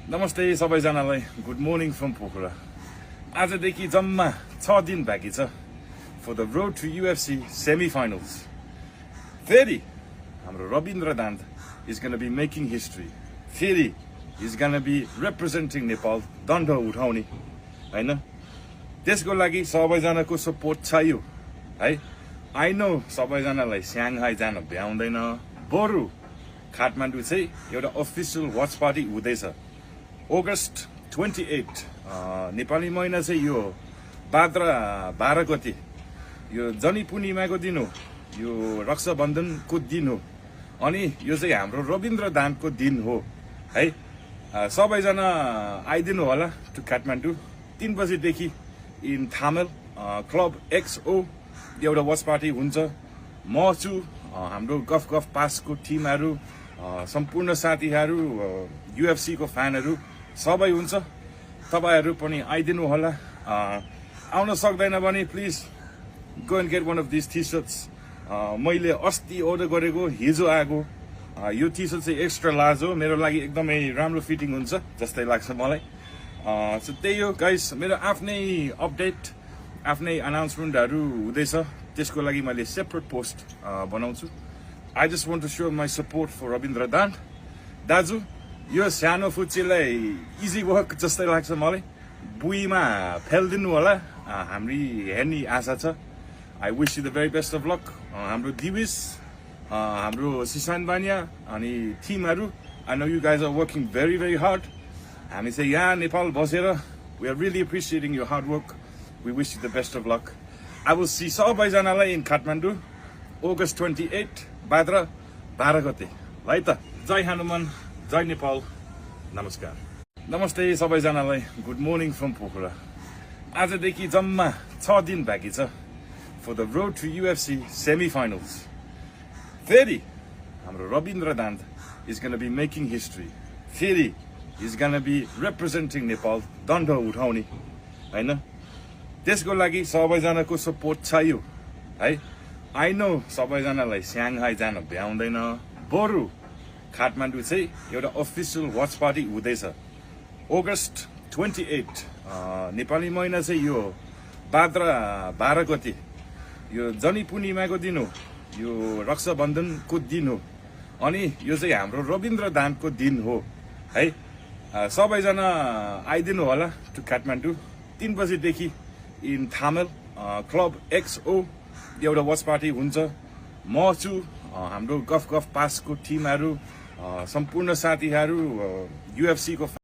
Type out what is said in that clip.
नमस्ते सबैजनालाई good morning from Pokhara. आजदेखि जम्मा 6 दिन बाँकी छ for the road to UFC semi finals. फेरि हाम्रो Rabindra Dhant is gonna be making history. फेरि is gonna be representing Nepal दण्ड उठाउने हैन। त्यसको लागि सबैजनाको सपोर्ट चाहियो है। आई नो सबैजनालाई स्याङ्घाई जान भ्याउँदैन, बरु काठमाडौँ चाहिँ एउटा अफिसियल वाच पार्टी हुँदैछ अगस्त 28। नेपाली महिना चाहिँ यो भाद्र 12 गते, यो जनी पूर्णिमाको दिन हो, यो रक्षाबन्धनको दिन हो, अनि यो चाहिँ हाम्रो रविन्द्र दान्तको दिन हो है। सबैजना आइदिनु होला टु काठमाडौँ 3 बजेदेखि इन थामल क्लब XO एउटा वाच पार्टी हुन्छ। म छु, हाम्रो गफ गफ पासको टिमहरू, सम्पूर्ण साथीहरू, UFC को फ्यानहरू सबै हुन्छ। तपाईहरु पनि आइदिनु होला। आउन सक्दैन भने please go and get one of this T shirts. मैले अस्ति अर्डर गरेको हिजो आएको यो टी सर्ट चाहिँ एक्स्ट्रा लार्ज हो, मेरो लागि एकदमै राम्रो फिटिङ हुन्छ जस्तै लाग्छ मलाई। सो त्यही हो गाइस, मेरो आफ्नै अपडेट, आफ्नै अनाउन्समेन्टहरू हुँदैछ, त्यसको लागि मैले सेपरेट पोस्ट बनाउँछु। I just want to show my support for Rabindra Dhant दाजु। यो सानो फुच्चीलाई इजी वर्क जस्तै लाग्छ मलाई। बुईमा फेल्दिनु होला, हाम्री हेर्ने आशा छ। I wish you the very best of luck. हाम्रो दिविस, हाम्रो सिसान बानिया अनि टिमहरू, I know you guys are working very very hard. हामी चाहिँ यहाँ नेपाल बसेर we are really appreciating your hard work. We wish you the best of luck. I will see सबैजनालाई in Kathmandu August 28 भाद्र 12 गते है त। जय हनुमान, जय नेपाल, नमस्कार। नमस्ते सबैजनालाई गुड मर्निङ फ्रम पोखरा। आजदेखि जम्मा 6 दिन बाँकी छ for the road to UFC semi finals. फेरि हाम्रो Rabindra Dhant is gonna be making history. फेरि is gonna be representing Nepal दण्ड उठाउने हैन। त्यसको लागि सबैजनाको सपोर्ट चाहियो है। आई नो सबैजनालाई स्याङ्घाई जान भ्याउँदैन, बरु काठमाडौँ चाहिँ एउटा अफिसियल वाच पार्टी हुँदैछ अगस्त 28। नेपाली महिना चाहिँ यो भाद्र 12 गते, यो जनी पूर्णिमाको दिन हो, यो रक्षाबन्धनको दिन हो, अनि यो चाहिँ हाम्रो रविन्द्र दान्तको दिन हो है। सबैजना आइदिनु होला टु काठमाडौँ 3 बजेदेखि इन थामल क्लब XO एउटा वाच पार्टी हुन्छ। म छु, हाम्रो गफ गफ पासको टिमहरू, सम्पूर्ण साथीहरू, UFC को